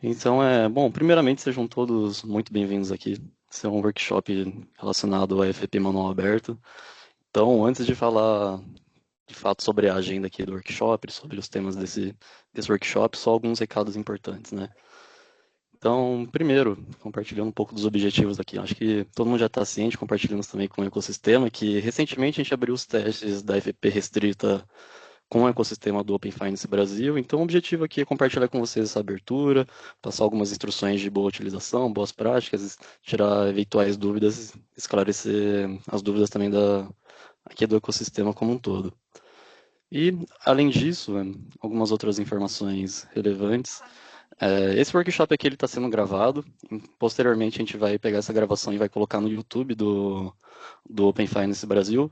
Então, bom, primeiramente sejam todos muito bem-vindos aqui. Esse é um workshop relacionado ao FP Manual Aberto. Então, antes de falar de fato sobre a agenda aqui do workshop, sobre os temas desse workshop, só alguns recados importantes, né? Então, primeiro, compartilhando um pouco dos objetivos aqui. Acho que todo mundo já está ciente, compartilhando também com o ecossistema, que recentemente a gente abriu os testes da FP restrita com o ecossistema do Open Finance Brasil. Então, o objetivo aqui é compartilhar com vocês essa abertura, passar algumas instruções de boa utilização, boas práticas, tirar eventuais dúvidas, esclarecer as dúvidas também aqui do ecossistema como um todo. E, além disso, algumas outras informações relevantes. Esse workshop aqui está sendo gravado. Posteriormente, a gente vai pegar essa gravação e vai colocar no YouTube do Open Finance Brasil.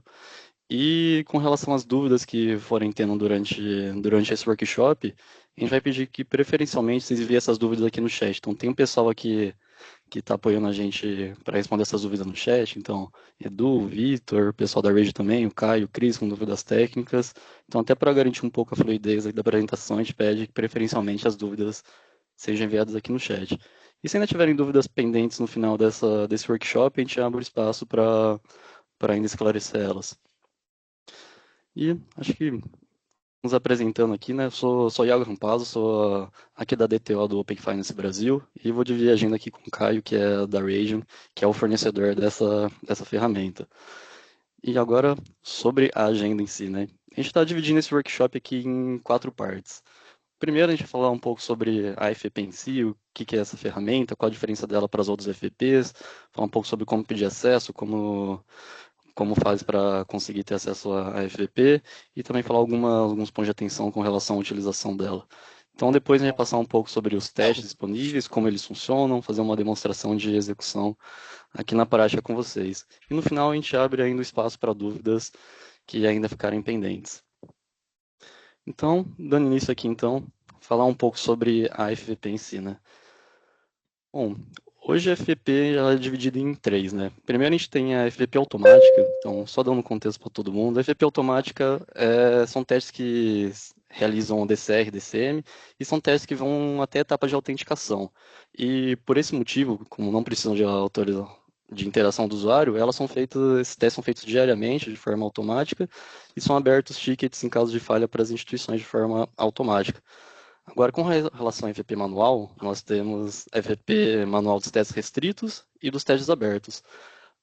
E com relação às dúvidas que forem tendo durante esse workshop, a gente vai pedir que preferencialmente vocês enviem essas dúvidas aqui no chat. Então tem um pessoal aqui que está apoiando a gente para responder essas dúvidas no chat. Então, Edu, Vitor, o pessoal da Rage também, o Caio, o Cris com dúvidas técnicas. Então, até para garantir um pouco a fluidez aí da apresentação, a gente pede que preferencialmente as dúvidas sejam enviadas aqui no chat. E se ainda tiverem dúvidas pendentes no final desse workshop, a gente abre o espaço para ainda esclarecer elas. E acho que nos apresentando aqui, né? Sou Iago Rampazzo, sou aqui da DTO do Open Finance Brasil e vou dividir a agenda aqui com o Caio, que é da Region, que é o fornecedor dessa ferramenta. E agora, sobre a agenda em si, né? A gente está dividindo esse workshop aqui em quatro partes. Primeiro, a gente vai falar um pouco sobre a FP em si, o que é essa ferramenta, qual a diferença dela para as outras FPs, falar um pouco sobre como pedir acesso, como faz para conseguir ter acesso à FVP e também falar alguns pontos de atenção com relação à utilização dela. Então, depois a gente vai passar um pouco sobre os testes disponíveis, como eles funcionam, fazer uma demonstração de execução aqui na prática com vocês. E no final a gente abre ainda o espaço para dúvidas que ainda ficarem pendentes. Então, dando início aqui então, falar um pouco sobre a FVP em si, né? Bom, hoje a FVP ela é dividida em três, né? Primeiro a gente tem a FVP automática, então só dando um contexto para todo mundo. A FVP automática são testes que realizam DCR, DCM, e são testes que vão até a etapa de autenticação. E por esse motivo, como não precisam de autorização de interação do usuário, esses testes são feitos diariamente, de forma automática, e são abertos tickets em caso de falha para as instituições de forma automática. Agora, com relação ao FVP manual, nós temos FVP manual dos testes restritos e dos testes abertos.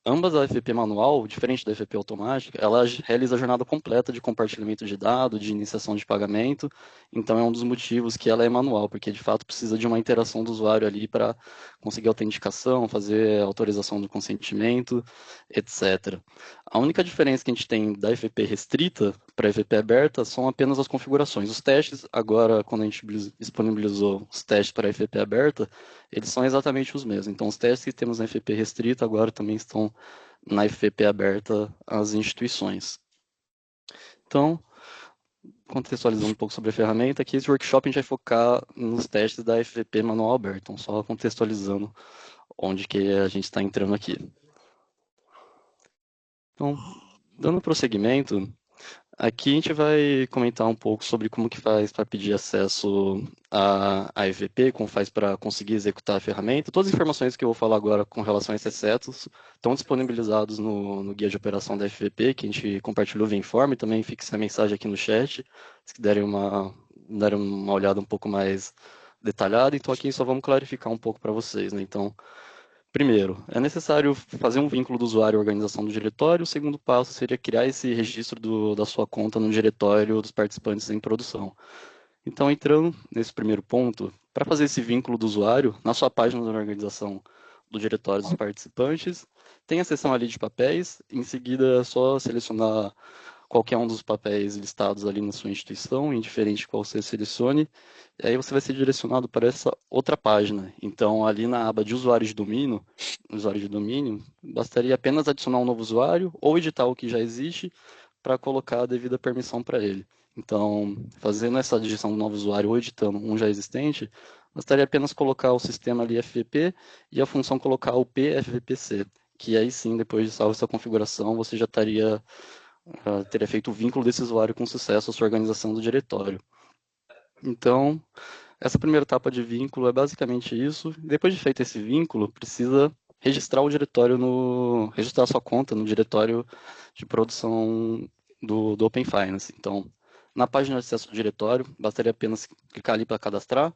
Ambas a FVP manual, diferente da FVP automática, ela realiza a jornada completa de compartilhamento de dados, de iniciação de pagamento. Então, é um dos motivos que ela é manual, porque de fato precisa de uma interação do usuário ali para conseguir autenticação, fazer autorização do consentimento, etc. A única diferença que a gente tem da FVP restrita para a FVP aberta são apenas as configurações. Os testes, agora, quando a gente disponibilizou os testes para a FVP aberta, eles são exatamente os mesmos. Então, os testes que temos na FVP restrita agora também estão na FVP aberta às instituições. Então, contextualizando um pouco sobre a ferramenta, aqui esse workshop a gente vai focar nos testes da FVP manual aberto. Então, só contextualizando onde que a gente está entrando aqui. Então, dando prosseguimento, aqui a gente vai comentar um pouco sobre como que faz para pedir acesso à FVP, como faz para conseguir executar a ferramenta. Todas as informações que eu vou falar agora com relação a esses setos estão disponibilizados no guia de operação da FVP, que a gente compartilhou via informe, também fixa a mensagem aqui no chat, se derem uma olhada um pouco mais detalhada. Então aqui só vamos clarificar um pouco para vocês, né? Então, primeiro, é necessário fazer um vínculo do usuário à organização do diretório. O segundo passo seria criar esse registro da sua conta no diretório dos participantes em produção. Então, entrando nesse primeiro ponto, para fazer esse vínculo do usuário, na sua página da organização do diretório dos participantes, tem a seção ali de papéis. Em seguida, é só selecionar qualquer um dos papéis listados ali na sua instituição, indiferente qual você selecione, e aí você vai ser direcionado para essa outra página. Então, ali na aba de usuário de domínio, bastaria apenas adicionar um novo usuário ou editar o que já existe para colocar a devida permissão para ele. Então, fazendo essa adição do novo usuário ou editando um já existente, bastaria apenas colocar o sistema ali FVP e a função colocar o PFVPC, que aí sim, depois de salvo essa configuração, você já teria feito o vínculo desse usuário com sucesso à sua organização do diretório. Então, essa primeira etapa de vínculo é basicamente isso. Depois de feito esse vínculo, precisa registrar o diretório registrar a sua conta no diretório de produção do Open Finance. Então, na página de acesso ao diretório, bastaria apenas clicar ali para cadastrar,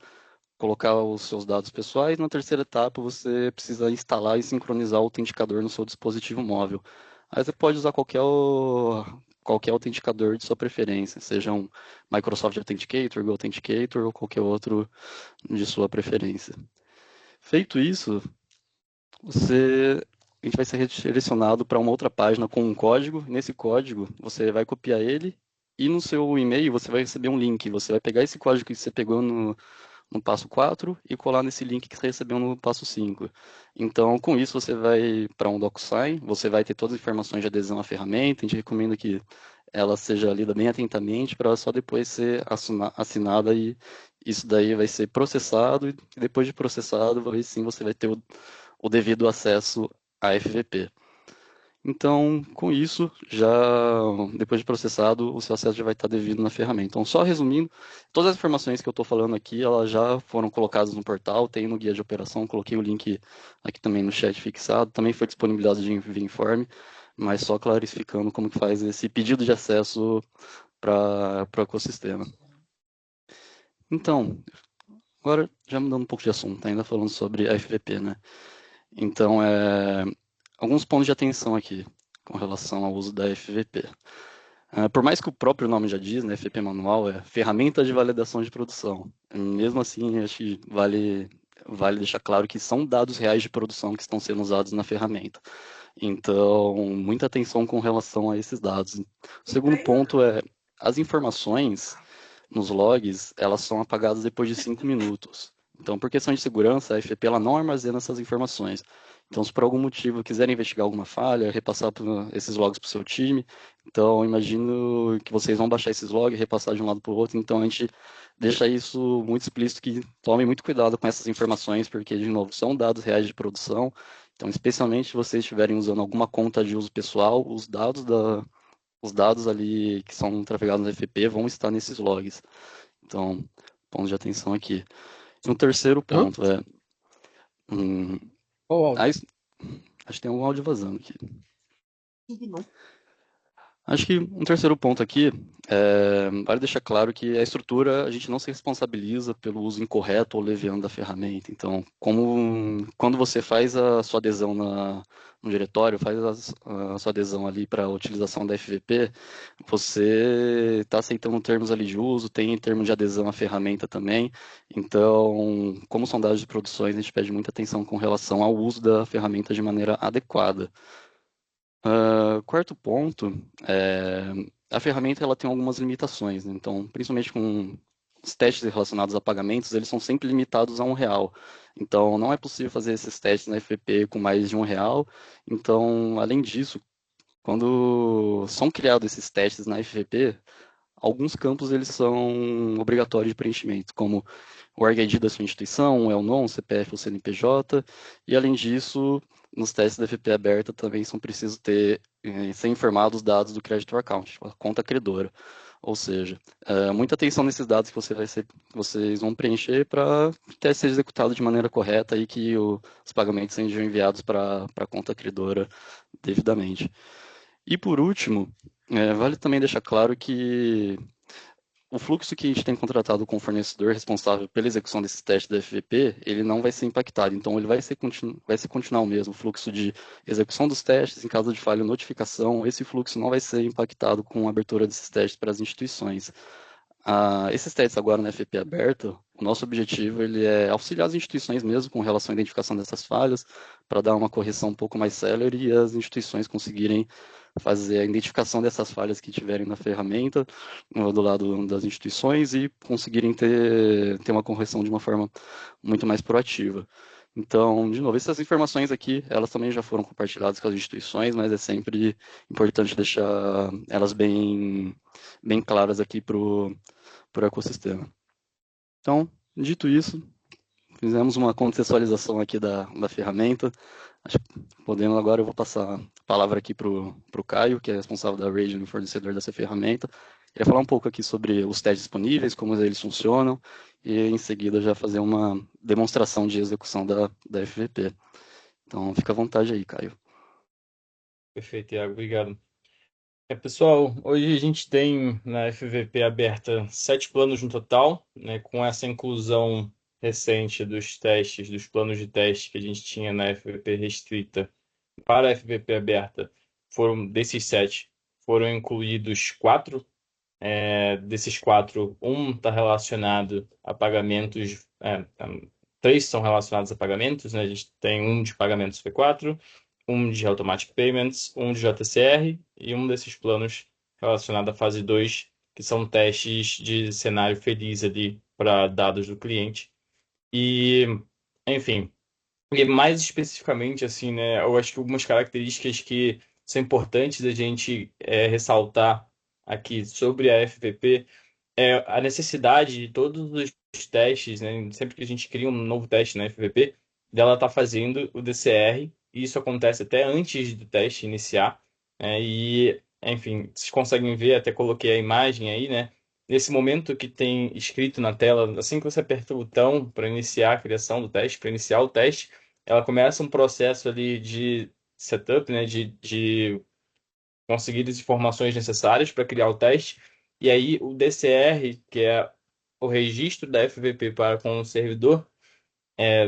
colocar os seus dados pessoais. Na terceira etapa, você precisa instalar e sincronizar o autenticador no seu dispositivo móvel. Aí você pode usar qualquer autenticador de sua preferência, seja um Microsoft Authenticator, Google Authenticator ou qualquer outro de sua preferência. Feito isso, a gente vai ser redirecionado para uma outra página com um código. Nesse código, você vai copiar ele e no seu e-mail você vai receber um link. Você vai pegar esse código que você pegou no passo 4 e colar nesse link que você recebeu no passo 5. Então, com isso, você vai para um DocuSign, você vai ter todas as informações de adesão à ferramenta. A gente recomenda que ela seja lida bem atentamente para só depois ser assinada e isso daí vai ser processado e depois de processado, aí sim você vai ter o devido acesso à FVP. Então, com isso, já depois de processado, o seu acesso já vai estar devido na ferramenta. Então, só resumindo, todas as informações que eu estou falando aqui, elas já foram colocadas no portal, tem no guia de operação, coloquei o link aqui também no chat fixado, também foi disponibilizado via informe, mas só clarificando como que faz esse pedido de acesso para o ecossistema. Então, agora já mudando um pouco de assunto, ainda falando sobre a FVP, né? Então, alguns pontos de atenção aqui com relação ao uso da FVP. Por mais que o próprio nome já diz, né, FVP manual é ferramenta de validação de produção. Mesmo assim, acho que vale deixar claro que são dados reais de produção que estão sendo usados na ferramenta. Então, muita atenção com relação a esses dados. O segundo ponto é as informações nos logs, elas são apagadas depois de 5 minutos. Então, por questão de segurança, a FP ela não armazena essas informações. Então, se por algum motivo quiserem investigar alguma falha, repassar esses logs para o seu time, então imagino que vocês vão baixar esses logs, repassar de um lado para o outro. Então, a gente deixa isso muito explícito, que tomem muito cuidado com essas informações, porque, de novo, são dados reais de produção. Então, especialmente se vocês estiverem usando alguma conta de uso pessoal, os dados ali que são trafegados no FP vão estar nesses logs. Então, ponto de atenção aqui. E um terceiro Hã? ponto é. Hum, Qual o áudio? acho que tem algum áudio vazando aqui. Não. Acho que um terceiro ponto aqui vale deixar claro que a estrutura a gente não se responsabiliza pelo uso incorreto ou leviano da ferramenta. Então, quando você faz a sua adesão no diretório, faz a sua adesão ali para a utilização da FVP, você está aceitando termos ali de uso, tem termo de adesão à ferramenta também. Então, como são dados de produções, a gente pede muita atenção com relação ao uso da ferramenta de maneira adequada. Quarto ponto, a ferramenta ela tem algumas limitações, né? Então, principalmente com os testes relacionados a pagamentos, eles são sempre limitados a R$ 1. Então, não é possível fazer esses testes na FVP com mais de R$ 1. Então, além disso, quando são criados esses testes na FVP, alguns campos eles são obrigatórios de preenchimento, como o org-ID da sua instituição, o ELNON, o CPF ou CNPJ, e além disso, nos testes da FP aberta também são precisos ser informados os dados do creditor account, tipo, a conta credora. Ou seja, muita atenção nesses dados que vocês vão preencher para o teste ser executado de maneira correta e que os pagamentos sejam enviados para a conta credora devidamente. E por último, vale também deixar claro que o fluxo que a gente tem contratado com o fornecedor responsável pela execução desses testes da FVP, ele não vai ser impactado. Então, ele vai ser continuar o mesmo fluxo de execução dos testes, em caso de falha ou notificação, esse fluxo não vai ser impactado com a abertura desses testes para as instituições. Esses testes agora na FP aberta, o nosso objetivo ele é auxiliar as instituições mesmo com relação à identificação dessas falhas, para dar uma correção um pouco mais célere e as instituições conseguirem fazer a identificação dessas falhas que tiverem na ferramenta, do lado das instituições, e conseguirem ter uma correção de uma forma muito mais proativa. Então, de novo, essas informações aqui, elas também já foram compartilhadas com as instituições, mas é sempre importante deixar elas bem claras aqui para o ecossistema. Então, dito isso, fizemos uma contextualização aqui da ferramenta. Acho que podemos agora, eu vou passar a palavra aqui para o Caio, que é responsável da Radiant, fornecedor dessa ferramenta. Queria falar um pouco aqui sobre os testes disponíveis, como eles funcionam, e em seguida já fazer uma demonstração de execução da FVP. Então, fica à vontade aí, Caio. Perfeito, Iago, obrigado. Pessoal, hoje a gente tem na FVP aberta 7 planos no total, né, com essa inclusão recente dos testes, dos planos de teste que a gente tinha na FVP restrita para a FVP aberta. Desses 7, foram incluídos 4. Desses 4, um está relacionado a pagamentos, 3 são relacionados a pagamentos, né? A gente tem um de pagamentos P4, um de Automatic Payments, um de JCR e um desses planos relacionado à fase 2, que são testes de cenário feliz ali para dados do cliente. E, enfim, e mais especificamente, assim, né, eu acho que algumas características que são importantes a gente ressaltar aqui sobre a FVP é a necessidade de todos os testes, né, sempre que a gente cria um novo teste na FVP, dela estar fazendo o DCR, e isso acontece até antes do teste iniciar, né, e, enfim, vocês conseguem ver, até coloquei a imagem aí, né, nesse momento que tem escrito na tela, assim que você aperta o botão para iniciar a criação do teste, para iniciar o teste, ela começa um processo ali de setup, né, de conseguir as informações necessárias para criar o teste. E aí o DCR, que é o registro da FVP para com o servidor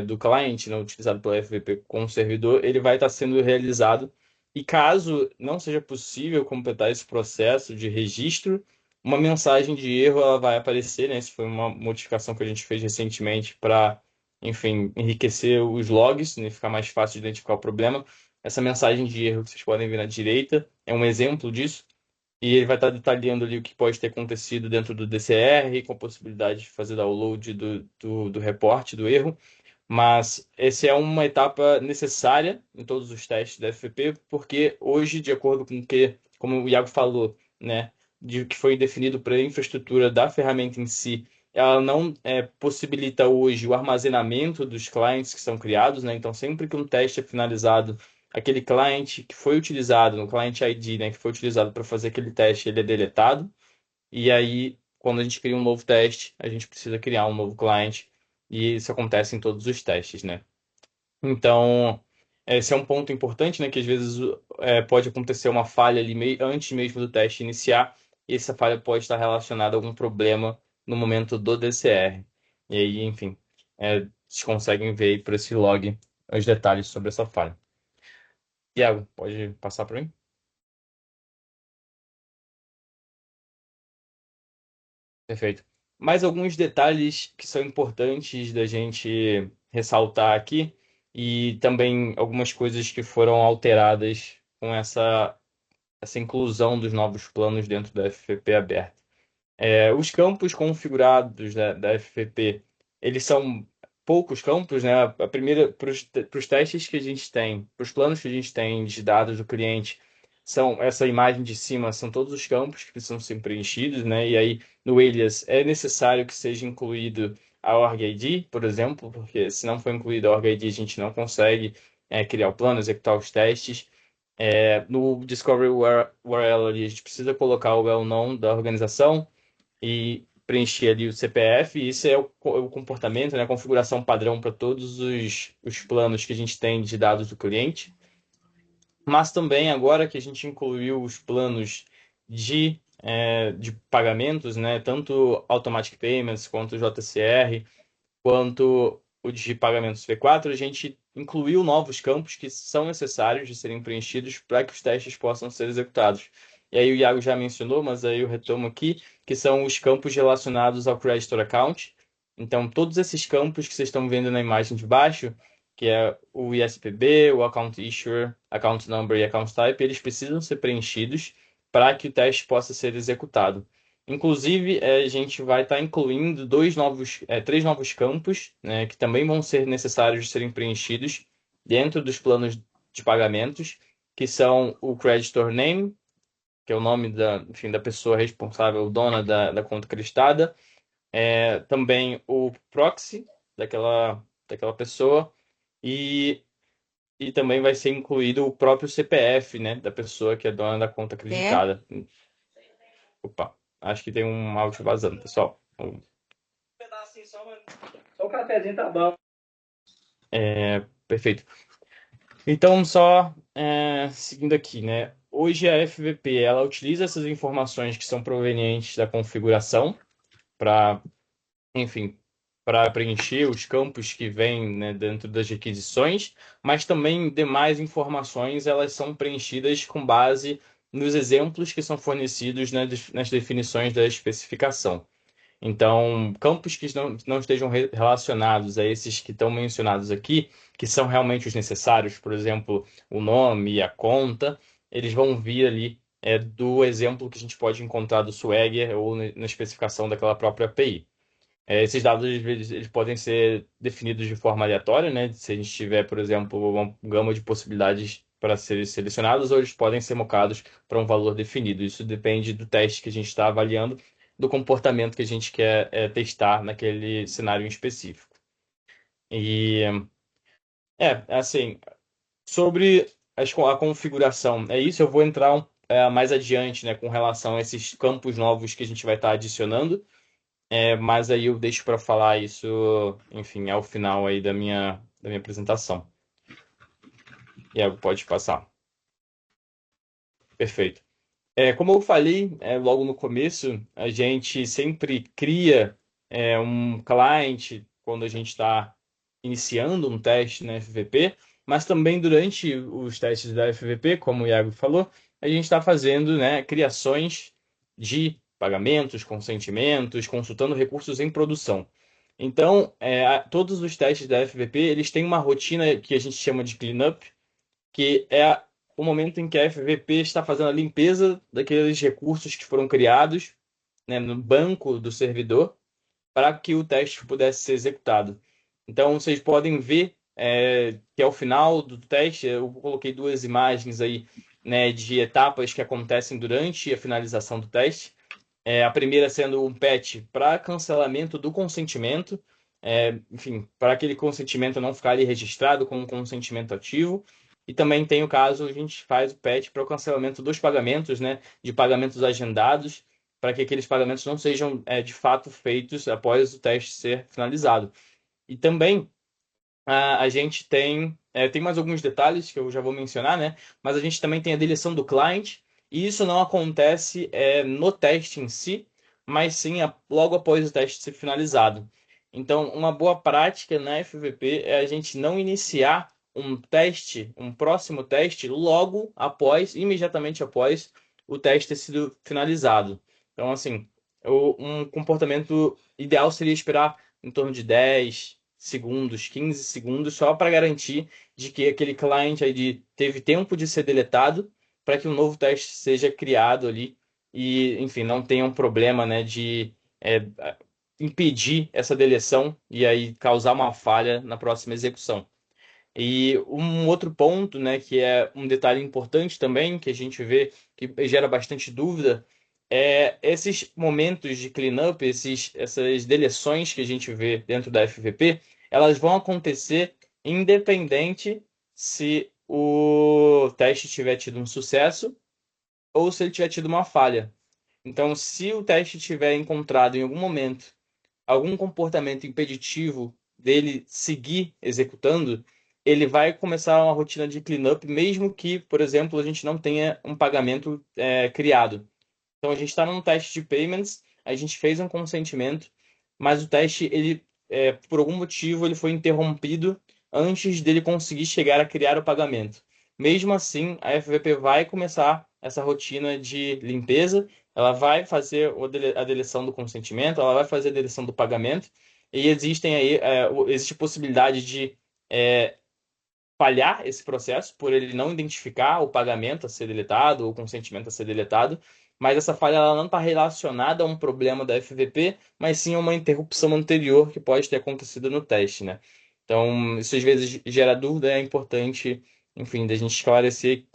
do cliente, né, utilizado pela FVP com o servidor, ele vai estar sendo realizado. E caso não seja possível completar esse processo de registro, uma mensagem de erro ela vai aparecer, né? Isso foi uma modificação que a gente fez recentemente para, enfim, enriquecer os logs, né? Ficar mais fácil de identificar o problema. Essa mensagem de erro que vocês podem ver na direita é um exemplo disso. E ele vai estar detalhando ali o que pode ter acontecido dentro do DCR, com a possibilidade de fazer download do reporte do erro. Mas essa é uma etapa necessária em todos os testes da FVP, porque hoje, de acordo com o que, como o Iago falou, né, de que foi definido para a infraestrutura da ferramenta em si, ela não possibilita hoje o armazenamento dos clientes que são criados, né? Então, sempre que um teste é finalizado, aquele cliente que foi utilizado, no client ID, né, que foi utilizado para fazer aquele teste, ele é deletado. E aí, quando a gente cria um novo teste, a gente precisa criar um novo cliente. E isso acontece em todos os testes, né? Então, esse é um ponto importante, né? Que às vezes pode acontecer uma falha ali antes mesmo do teste iniciar. E essa falha pode estar relacionada a algum problema no momento do DCR. E aí, enfim, vocês conseguem ver aí por esse log os detalhes sobre essa falha. Iago, pode passar para mim? Perfeito. Mais alguns detalhes que são importantes da gente ressaltar aqui e também algumas coisas que foram alteradas com essa inclusão dos novos planos dentro da FVP aberta. Os campos configurados da FVP, eles são poucos campos, né? A primeira, para os testes que a gente tem, para os planos que a gente tem de dados do cliente, são essa imagem de cima, são todos os campos que precisam ser preenchidos, né? E aí, no Alias, é necessário que seja incluído a org ID, por exemplo, porque se não for incluído a org ID, a gente não consegue criar o plano, executar os testes. No Discovery URL ali, a gente precisa colocar o well-known da organização, e preencher ali o CPF. E isso é o comportamento, né, a configuração padrão para todos os planos que a gente tem de dados do cliente. Mas também agora que a gente incluiu os planos de pagamentos, né, tanto Automatic Payments quanto o JCR, quanto o de pagamentos P4, a gente incluiu novos campos que são necessários de serem preenchidos para que os testes possam ser executados. E aí o Iago já mencionou, mas aí eu retomo aqui, que são os campos relacionados ao Creditor Account. Então, todos esses campos que vocês estão vendo na imagem de baixo, que é o ISPB, o Account Issuer, Account Number e Account Type, eles precisam ser preenchidos para que o teste possa ser executado. Inclusive, a gente vai estar incluindo três novos campos, né, que também vão ser necessários de serem preenchidos dentro dos planos de pagamentos, que são o Creditor Name, que é o nome enfim, da pessoa responsável, dona da conta creditada, também o proxy daquela pessoa e, e também vai ser incluído o próprio CPF, né, da pessoa que é dona da conta É? creditada. Opa. Acho que tem um áudio vazando, pessoal. Um pedacinho só, mas só o cafezinho tá bom. Perfeito. Então, só seguindo aqui, né? Hoje a FVP ela utiliza essas informações que são provenientes da configuração para, enfim, para preencher os campos que vêm, né, dentro das requisições, mas também demais informações elas são preenchidas com base nos exemplos que são fornecidos nas definições da especificação. Então, campos que não estejam relacionados a esses que estão mencionados aqui, que são realmente os necessários, por exemplo, o nome e a conta, eles vão vir ali do exemplo que a gente pode encontrar do Swagger ou na especificação daquela própria API. Esses dados eles podem ser definidos de forma aleatória, né? Se a gente tiver, por exemplo, uma gama de possibilidades para serem selecionados, ou eles podem ser mocados para um valor definido. Isso depende do teste que a gente está avaliando, do comportamento que a gente quer testar naquele cenário em específico. E assim, sobre a configuração, é isso. Eu vou entrar mais adiante, né, com relação a esses campos novos que a gente vai estar adicionando. Mas aí eu deixo para falar isso, enfim, ao final aí da minha apresentação. E aí pode passar. Perfeito. Como eu falei, logo no começo, a gente sempre cria um client quando a gente está iniciando um teste na FVP, mas também durante os testes da FVP, como o Iago falou, a gente está fazendo, né, criações de pagamentos, consentimentos, consultando recursos em produção. Então, todos os testes da FVP, eles têm uma rotina que a gente chama de cleanup, que é o momento em que a FVP está fazendo a limpeza daqueles recursos que foram criados, né, no banco do servidor para que o teste pudesse ser executado. Então, vocês podem ver que ao final do teste, eu coloquei duas imagens aí, né, de etapas que acontecem durante a finalização do teste. A primeira sendo um patch para cancelamento do consentimento, enfim, para aquele consentimento não ficar ali registrado como um consentimento ativo. E também tem o caso, a gente faz o patch para o cancelamento dos pagamentos, né, de pagamentos agendados, para que aqueles pagamentos não sejam de fato feitos após o teste ser finalizado. E também a gente tem mais alguns detalhes que eu já vou mencionar, né? Mas a gente também tem a deleção do client, e isso não acontece no teste em si, mas sim logo após o teste ser finalizado. Então, uma boa prática na FVP é a gente não iniciar um teste, um próximo teste, logo após, imediatamente após o teste ter sido finalizado. Então, assim, um comportamento ideal seria esperar em torno de 10 segundos, 15 segundos, só para garantir de que aquele client ID teve tempo de ser deletado para que um novo teste seja criado ali e, enfim, não tenha um problema, né, de impedir essa deleção e aí causar uma falha na próxima execução. E um outro ponto, né, que é um detalhe importante também, que a gente vê que gera bastante dúvida, esses momentos de cleanup, essas deleções que a gente vê dentro da FVP, elas vão acontecer independente se o teste tiver tido um sucesso ou se ele tiver tido uma falha. Então, se o teste tiver encontrado em algum momento algum comportamento impeditivo dele seguir executando, ele vai começar uma rotina de cleanup, mesmo que, por exemplo, a gente não tenha um pagamento criado. Então, a gente está num teste de payments, a gente fez um consentimento, mas o teste, ele, por algum motivo, ele foi interrompido antes dele conseguir chegar a criar o pagamento. Mesmo assim, a FVP vai começar essa rotina de limpeza, ela vai fazer a deleção do consentimento, ela vai fazer a deleção do pagamento, e existe possibilidade de falhar esse processo por ele não identificar o pagamento a ser deletado ou o consentimento a ser deletado, mas essa falha ela não está relacionada a um problema da FVP, mas sim a uma interrupção anterior que pode ter acontecido no teste, né? Então, isso às vezes gera dúvida, é importante, enfim, da gente esclarecer,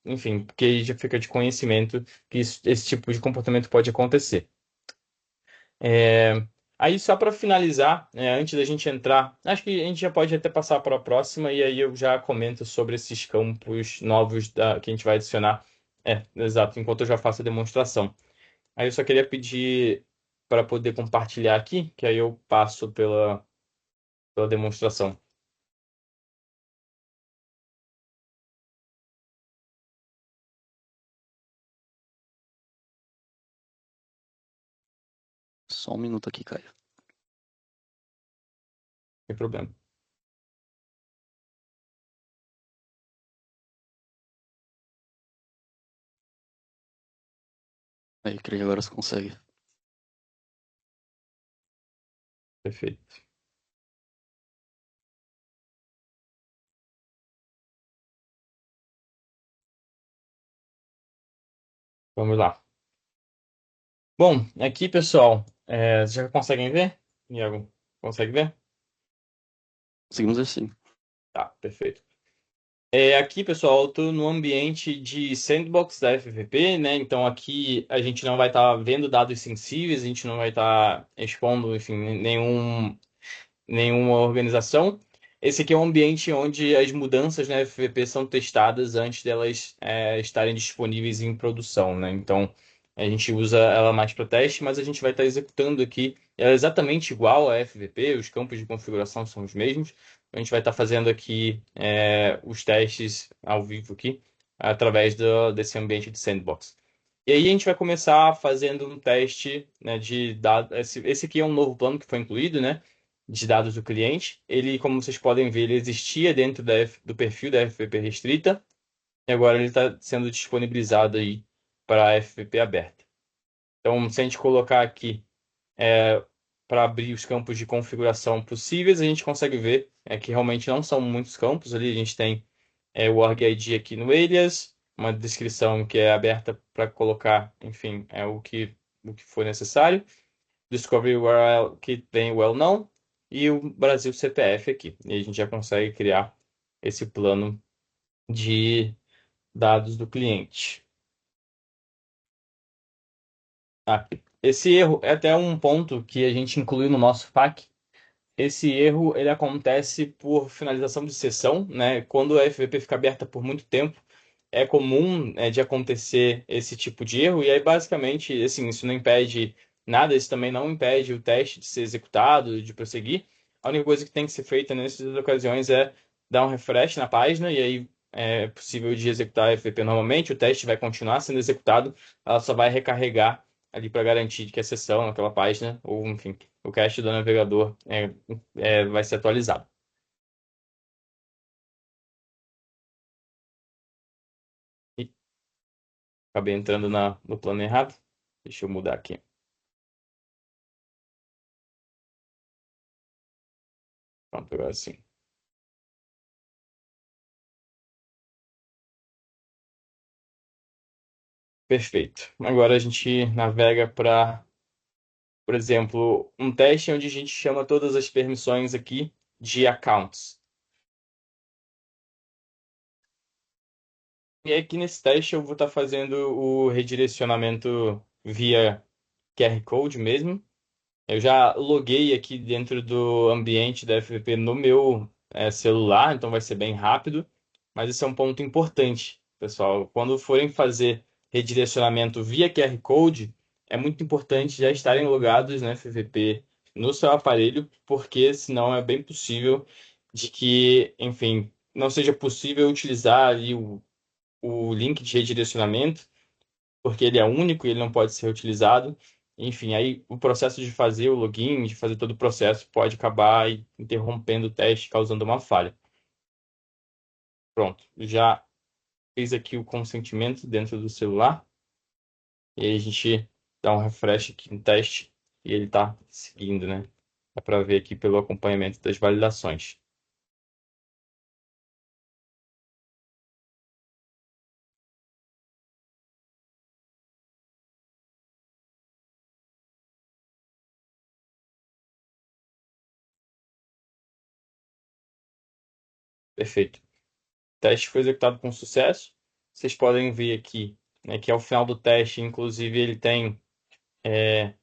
enfim, porque já fica de conhecimento que esse tipo de comportamento pode acontecer. É, Aí, só para finalizar, antes da gente entrar, acho que a gente já pode até passar para a próxima, e aí eu já comento sobre esses campos novos que a gente vai adicionar. Exato, enquanto eu já faço a demonstração. Aí eu só queria pedir para poder compartilhar aqui, que aí eu passo pela demonstração. Só um minuto aqui, Caio. Sem problema. Aí, creio que agora você consegue. Perfeito. Vamos lá. Bom, aqui, pessoal, vocês já conseguem ver? Iago, consegue ver? Conseguimos assim. Tá, perfeito. Aqui, pessoal, eu estou no ambiente de sandbox da FVP, né? Então aqui a gente não vai estar vendo dados sensíveis, a gente não vai estar expondo, enfim, nenhuma organização. Esse aqui é um ambiente onde as mudanças na FVP são testadas antes delas estarem disponíveis em produção, né? Então a gente usa ela mais para teste, mas a gente vai estar executando aqui. Ela é exatamente igual à FVP, os campos de configuração são os mesmos. A gente vai estar fazendo aqui os testes ao vivo aqui, através desse ambiente de sandbox. E aí a gente vai começar fazendo um teste, né, de dados. Esse aqui é um novo plano que foi incluído, né, de dados do cliente. Ele, como vocês podem ver, ele existia dentro do perfil da FVP restrita e agora ele está sendo disponibilizado aí para a FVP aberta. Então, se a gente colocar aqui para abrir os campos de configuração possíveis, a gente consegue ver que realmente não são muitos campos ali. A gente tem o org ID aqui no alias, uma descrição que é aberta para colocar, enfim, o que for necessário. Discovery URL que tem o well known e o Brasil CPF aqui. E a gente já consegue criar esse plano de dados do cliente. Esse erro é até um ponto que a gente incluiu no nosso FAQ. Esse erro ele acontece por finalização de sessão, né? Quando a FVP fica aberta por muito tempo, é comum de acontecer esse tipo de erro, e aí basicamente, assim, isso não impede nada, isso também não impede o teste de ser executado, de prosseguir. A única coisa que tem que ser feita nessas ocasiões é dar um refresh na página, e aí é possível de executar a FVP normalmente, o teste vai continuar sendo executado, ela só vai recarregar ali para garantir que a sessão naquela página, ou enfim, o cache do navegador vai ser atualizado. E acabei entrando no plano errado. Deixa eu mudar aqui. Pronto, agora sim. Perfeito. Agora a gente navega para, por exemplo, um teste onde a gente chama todas as permissões aqui de accounts. E aqui nesse teste eu vou estar fazendo o redirecionamento via QR Code mesmo. Eu já loguei aqui dentro do ambiente da FVP no meu celular, então vai ser bem rápido. Mas esse é um ponto importante, pessoal. Quando forem fazer redirecionamento via QR Code, é muito importante já estarem logados na FVP no seu aparelho, porque senão é bem possível de que, enfim, não seja possível utilizar ali o link de redirecionamento porque ele é único e ele não pode ser utilizado. Enfim, aí o processo de fazer o login, de fazer todo o processo, pode acabar interrompendo o teste, causando uma falha. Pronto, já fiz aqui o consentimento dentro do celular. E aí a gente dá um refresh aqui no teste e ele está seguindo, né? Dá para ver aqui pelo acompanhamento das validações. Perfeito. O teste foi executado com sucesso. Vocês podem ver aqui, né, que ao final do teste, inclusive, ele tem é,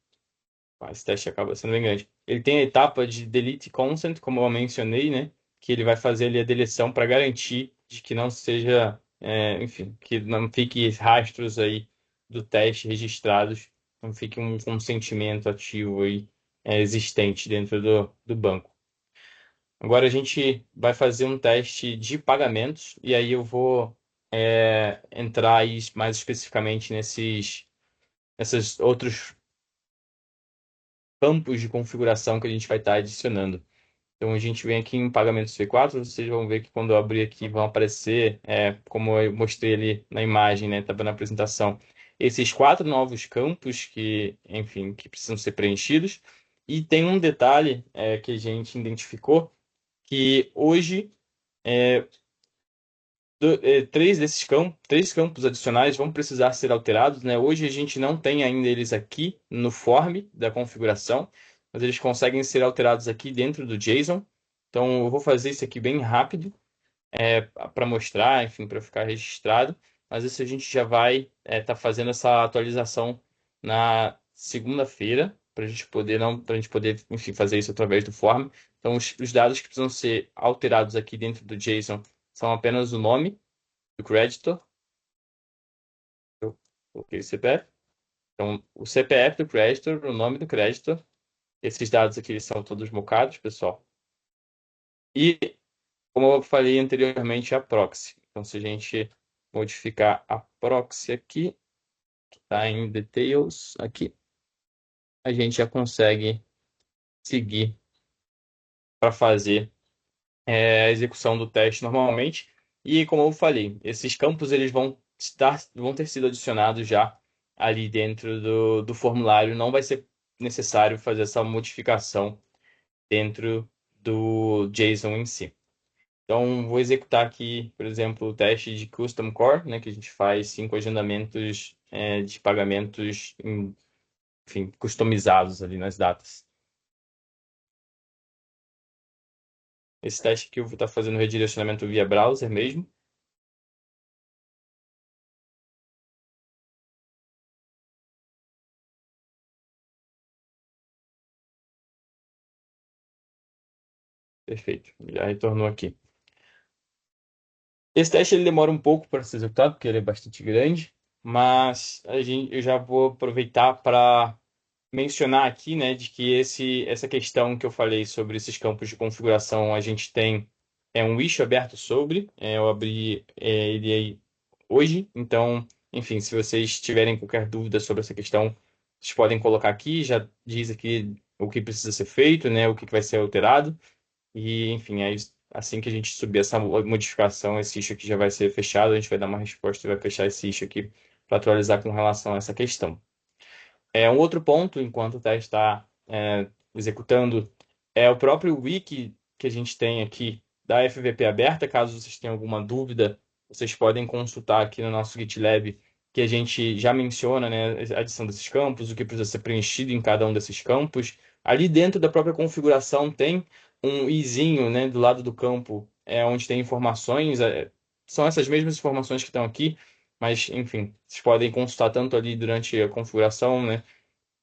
esse teste acaba sendo bem grande. Ele tem a etapa de delete consent, como eu mencionei, né? Que ele vai fazer ali a deleção para garantir de que não seja, enfim, que não fique rastros aí do teste registrados não fique um consentimento ativo aí, existente dentro do banco. Agora a gente vai fazer um teste de pagamentos e aí eu vou entrar aí mais especificamente nesses outros campos de configuração que a gente vai estar adicionando. Então a gente vem aqui em pagamentos V4, vocês vão ver que quando eu abrir aqui vão aparecer, como eu mostrei ali na imagem, né, tá na apresentação, esses quatro novos campos que, enfim, que precisam ser preenchidos. E tem um detalhe que a gente identificou que hoje três campos adicionais vão precisar ser alterados, né? Hoje a gente não tem ainda eles aqui no form da configuração, mas eles conseguem ser alterados aqui dentro do JSON. Então eu vou fazer isso aqui bem rápido, para mostrar, enfim, para ficar registrado. Mas isso a gente já vai estar fazendo essa atualização na segunda-feira, para a gente poder não, para a gente poder, enfim, fazer isso através do form. Então os dados que precisam ser alterados aqui dentro do JSON são apenas o nome do creditor. Eu coloquei o CPF. Então, o CPF do creditor, o nome do creditor. Esses dados aqui eles são todos mocados, pessoal. E, como eu falei anteriormente, a proxy. Então, se a gente modificar a proxy aqui, que está em details aqui, a gente já consegue seguir para fazer a execução do teste normalmente. E, como eu falei, esses campos eles vão ter sido adicionados já ali dentro do formulário. Não vai ser necessário fazer essa modificação dentro do JSON em si. Então, vou executar aqui, por exemplo, o teste de Custom Core, né, que a gente faz 5 agendamentos de pagamentos, enfim, customizados ali nas datas. Esse teste aqui eu vou estar fazendo redirecionamento via browser mesmo. Perfeito, já retornou aqui. Esse teste ele demora um pouco para ser executado, porque ele é bastante grande, mas eu já vou aproveitar para mencionar aqui, né, de que essa questão que eu falei sobre esses campos de configuração, a gente tem um issue aberto sobre, eu abri ele aí hoje, então, enfim, se vocês tiverem qualquer dúvida sobre essa questão, vocês podem colocar aqui, já diz aqui o que precisa ser feito, né, o que vai ser alterado, e, enfim, aí, assim que a gente subir essa modificação, esse issue aqui já vai ser fechado, a gente vai dar uma resposta e vai fechar esse issue aqui para atualizar com relação a essa questão. Um outro ponto, enquanto o teste está executando, é o próprio wiki que a gente tem aqui da FVP aberta. Caso vocês tenham alguma dúvida, vocês podem consultar aqui no nosso GitLab, que a gente já menciona, né, a adição desses campos, o que precisa ser preenchido em cada um desses campos. Ali dentro da própria configuração tem um izinho, né, do lado do campo, onde tem informações. São essas mesmas informações que estão aqui, mas, enfim, vocês podem consultar tanto ali durante a configuração, né,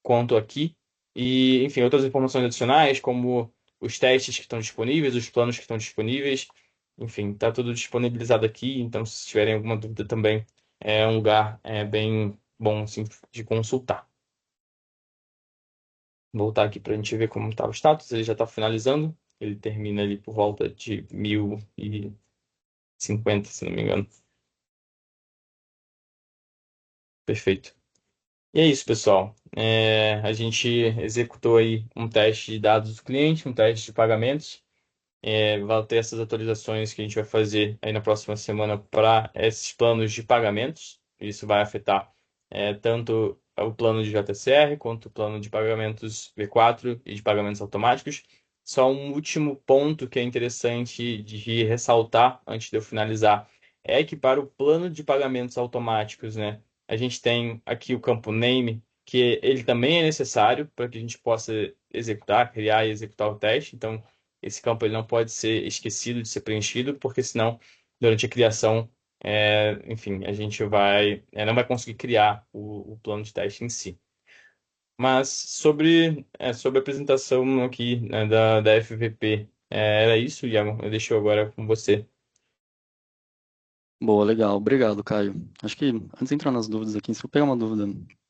quanto aqui. E, enfim, outras informações adicionais, como os testes que estão disponíveis, os planos que estão disponíveis. Enfim, está tudo disponibilizado aqui. Então, se tiverem alguma dúvida também, é um lugar bem bom assim, de consultar. Vou voltar aqui para a gente ver como está o status. Ele já está finalizando. Ele termina ali por volta de 1050, se não me engano. Perfeito. E é isso, pessoal. A gente executou aí um teste de dados do cliente, um teste de pagamentos. Vai ter essas atualizações que a gente vai fazer aí na próxima semana para esses planos de pagamentos. Isso vai afetar tanto o plano de JCR quanto o plano de pagamentos V4 e de pagamentos automáticos. Só um último ponto que é interessante de ressaltar antes de eu finalizar é que para o plano de pagamentos automáticos, né, a gente tem aqui o campo name, que ele também é necessário para que a gente possa executar, criar e executar o teste. Então, esse campo ele não pode ser esquecido de ser preenchido, porque senão, durante a criação, enfim, a gente não vai conseguir criar o plano de teste em si. Mas sobre a apresentação aqui, né, da FVP, era isso, Iago. Eu deixo agora com você. Boa, legal. Obrigado, Caio. Acho que antes de entrar nas dúvidas aqui, se eu pegar uma dúvida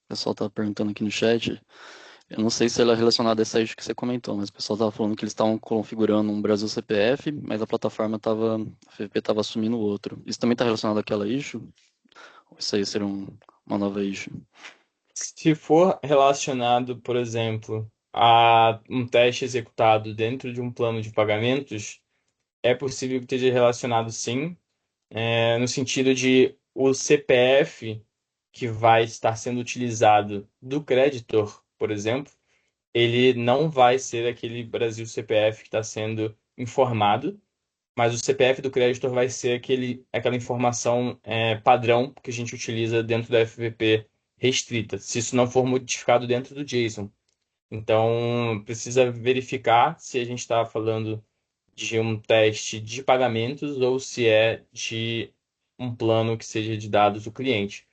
pessoal tá perguntando aqui no chat. Eu não sei se ela é relacionada a essa issue que você comentou, mas o pessoal tava falando que eles estavam configurando um Brasil CPF, mas a plataforma tava, a FVP tava assumindo outro. Isso também está relacionado àquela issue? Ou isso aí seria uma nova issue? Se for relacionado, por exemplo, a um teste executado dentro de um plano de pagamentos, é possível que esteja relacionado sim, no sentido de o CPF que vai estar sendo utilizado do creditor, por exemplo, ele não vai ser aquele Brasil CPF que está sendo informado, mas o CPF do creditor vai ser aquela informação padrão que a gente utiliza dentro da FVP restrita, se isso não for modificado dentro do JSON. Então, precisa verificar se a gente está falando de um teste de pagamentos ou se é de um plano que seja de dados do cliente.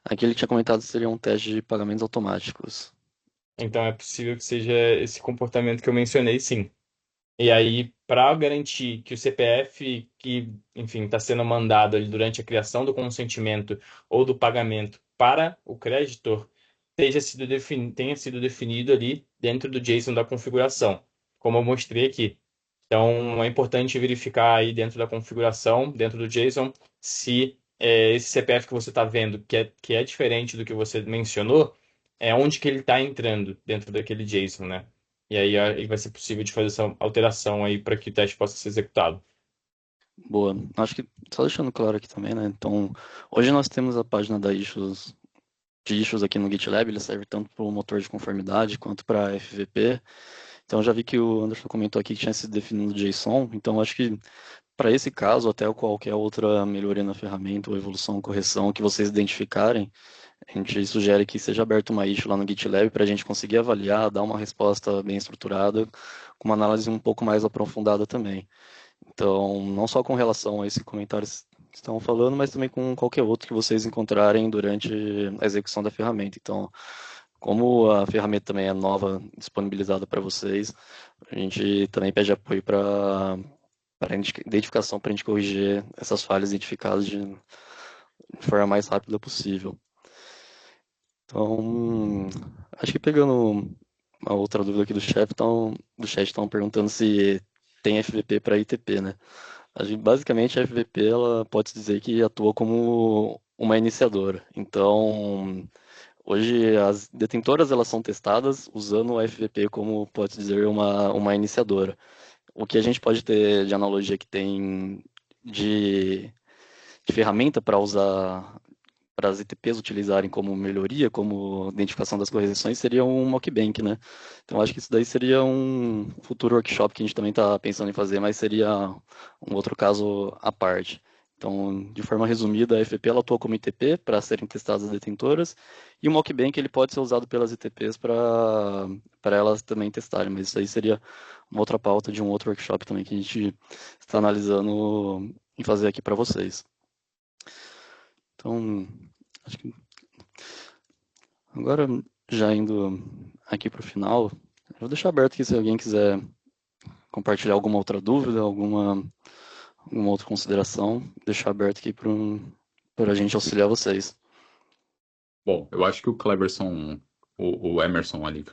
Aqui ele tinha comentado que seria um teste de pagamentos automáticos. Então, é possível que seja esse comportamento que eu mencionei, sim. E aí, para garantir que o CPF que, enfim, está sendo mandado ali durante a criação do consentimento ou do pagamento para o creditor tenha sido definido ali dentro do JSON da configuração, como eu mostrei aqui. Então, é importante verificar aí dentro da configuração, dentro do JSON, se esse CPF que você está vendo, que é diferente do que você mencionou, é onde que ele está entrando dentro daquele JSON, né? E aí vai ser possível de fazer essa alteração aí para que o teste possa ser executado. Boa. Acho que, só deixando claro aqui também, né? Então, hoje nós temos a página da issues, de issues aqui no GitLab, ele serve tanto para o motor de conformidade quanto para FVP. Então, já vi que o Anderson comentou aqui que tinha sido definido JSON, então acho que para esse caso, até qualquer outra melhoria na ferramenta, ou evolução, correção que vocês identificarem, a gente sugere que seja aberta uma issue lá no GitLab para a gente conseguir avaliar, dar uma resposta bem estruturada, com uma análise um pouco mais aprofundada também. Então, não só com relação a esse comentário que estão falando, mas também com qualquer outro que vocês encontrarem durante a execução da ferramenta. Então, como a ferramenta também é nova, disponibilizada para vocês, a gente também pede apoio para identificação, para a gente corrigir essas falhas identificadas de forma mais rápida possível. Então, acho que pegando uma outra dúvida aqui do chat estão perguntando se tem FVP para ITP, né? Basicamente, a FVP ela pode dizer que atua como uma iniciadora. Então, hoje as detentoras elas são testadas usando o FVP como pode dizer uma iniciadora. O que a gente pode ter de analogia que tem de, de ferramenta para usar para as ITPs utilizarem como melhoria, como identificação das correções, seria um mockbank, né? Então acho que isso daí seria um futuro workshop que a gente também está pensando em fazer, mas seria um outro caso à parte. Então, de forma resumida, a FP ela atua como ITP para serem testadas as detentoras e o mockbank ele pode ser usado pelas ITPs para elas também testarem, mas isso aí seria uma outra pauta de um outro workshop também que a gente está analisando em fazer aqui para vocês. Então, acho que agora, já indo aqui para o final, eu vou deixar aberto aqui se alguém quiser compartilhar alguma outra dúvida, alguma outra consideração, deixar aberto aqui para a gente auxiliar vocês. Bom, eu acho que o Cleverson, o Emerson ali que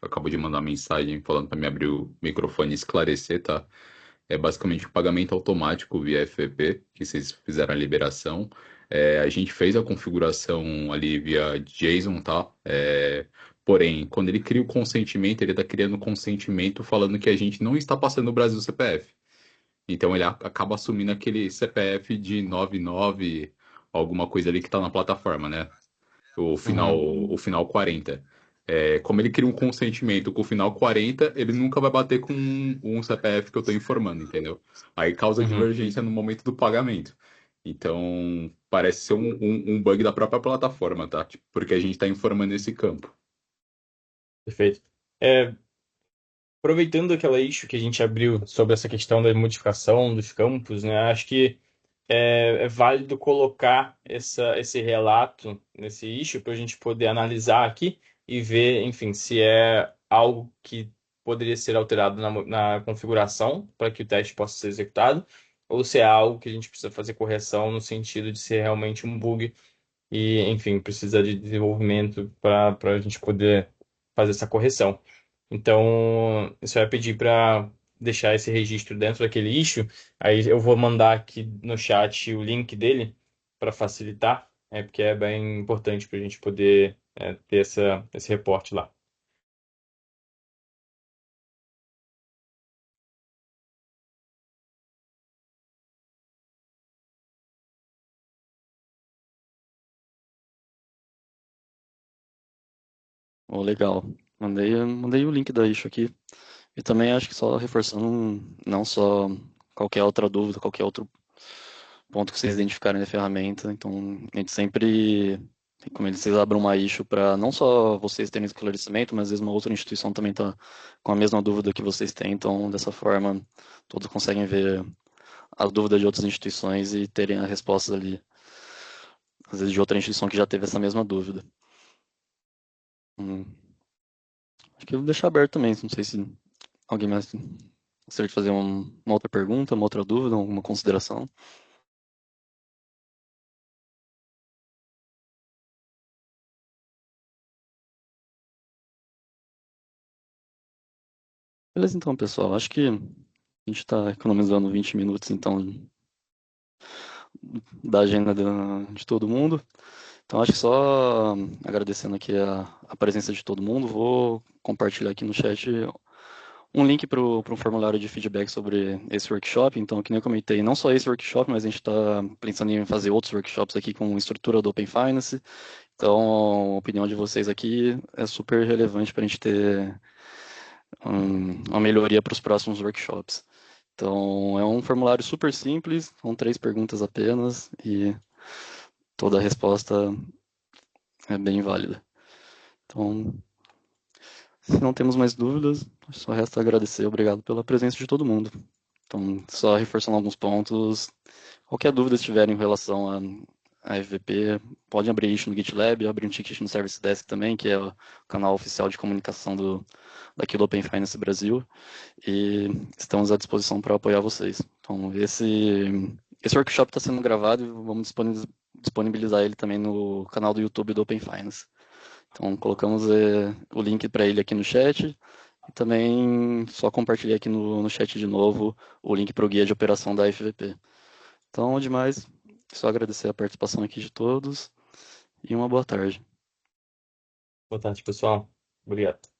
acabou de mandar mensagem falando para me abrir o microfone e esclarecer, tá? É basicamente o pagamento automático via FVP, que vocês fizeram a liberação. A gente fez a configuração ali via JSON, tá? Porém, quando ele cria o consentimento, ele está criando o consentimento falando que a gente não está passando o Brasil CPF. Então ele acaba assumindo aquele CPF de 99, alguma coisa ali que está na plataforma, né? Uhum, O final 40. Como ele cria um consentimento com o final 40, ele nunca vai bater com um CPF que eu estou informando, entendeu? Aí causa uhum, divergência no momento do pagamento. Então, parece ser um bug da própria plataforma, tá? Tipo, porque a gente está informando esse campo. perfeito. Aproveitando aquela issue que a gente abriu sobre essa questão da modificação dos campos, né? Acho que é válido colocar esse relato nesse issue para a gente poder analisar aqui e ver, enfim, se é algo que poderia ser alterado na configuração para que o teste possa ser executado, ou se é algo que a gente precisa fazer correção no sentido de ser realmente um bug e, enfim, precisa de desenvolvimento para a gente poder fazer essa correção. Então, você vai pedir para deixar esse registro dentro daquele issue, aí eu vou mandar aqui no chat o link dele para facilitar, porque é bem importante para a gente poder ter esse reporte lá. Oh, legal. Mandei o link da issue aqui. E também acho que só reforçando, não só qualquer outra dúvida, qualquer outro ponto que vocês identificarem na ferramenta. Então, a gente sempre recomenda que vocês abram uma issue para não só vocês terem esclarecimento, mas às vezes uma outra instituição também está com a mesma dúvida que vocês têm. Então, dessa forma, todos conseguem ver as dúvidas de outras instituições e terem as respostas ali, às vezes de outra instituição que já teve essa mesma dúvida. Hum, Acho que eu vou deixar aberto também, não sei se alguém mais gostaria de fazer uma outra pergunta, uma outra dúvida, alguma consideração. Beleza, então, pessoal. Acho que a gente está economizando 20 minutos, então, da agenda de todo mundo. Então, acho que só agradecendo aqui a presença de todo mundo, vou compartilhar aqui no chat um link para um formulário de feedback sobre esse workshop. Então, que nem eu comentei, não só esse workshop, mas a gente está pensando em fazer outros workshops aqui com estrutura do Open Finance. Então, a opinião de vocês aqui é super relevante para a gente ter uma melhoria para os próximos workshops. Então, é um formulário super simples, são 3 perguntas apenas e toda a resposta é bem válida. Então, se não temos mais dúvidas, só resta agradecer, obrigado pela presença de todo mundo. Então, só reforçando alguns pontos, qualquer dúvida que tiverem em relação a FVP, pode abrir isso no GitLab, abrir um ticket no Service Desk também, que é o canal oficial de comunicação daqui do Open Finance Brasil, e estamos à disposição para apoiar vocês. Então, esse workshop está sendo gravado e vamos disponibilizar ele também no canal do YouTube do Open Finance. Então, colocamos o link para ele aqui no chat e também só compartilhei aqui no chat de novo o link para o guia de operação da FVP. Então, demais, só agradecer a participação aqui de todos e uma boa tarde. Boa tarde, pessoal. Obrigado.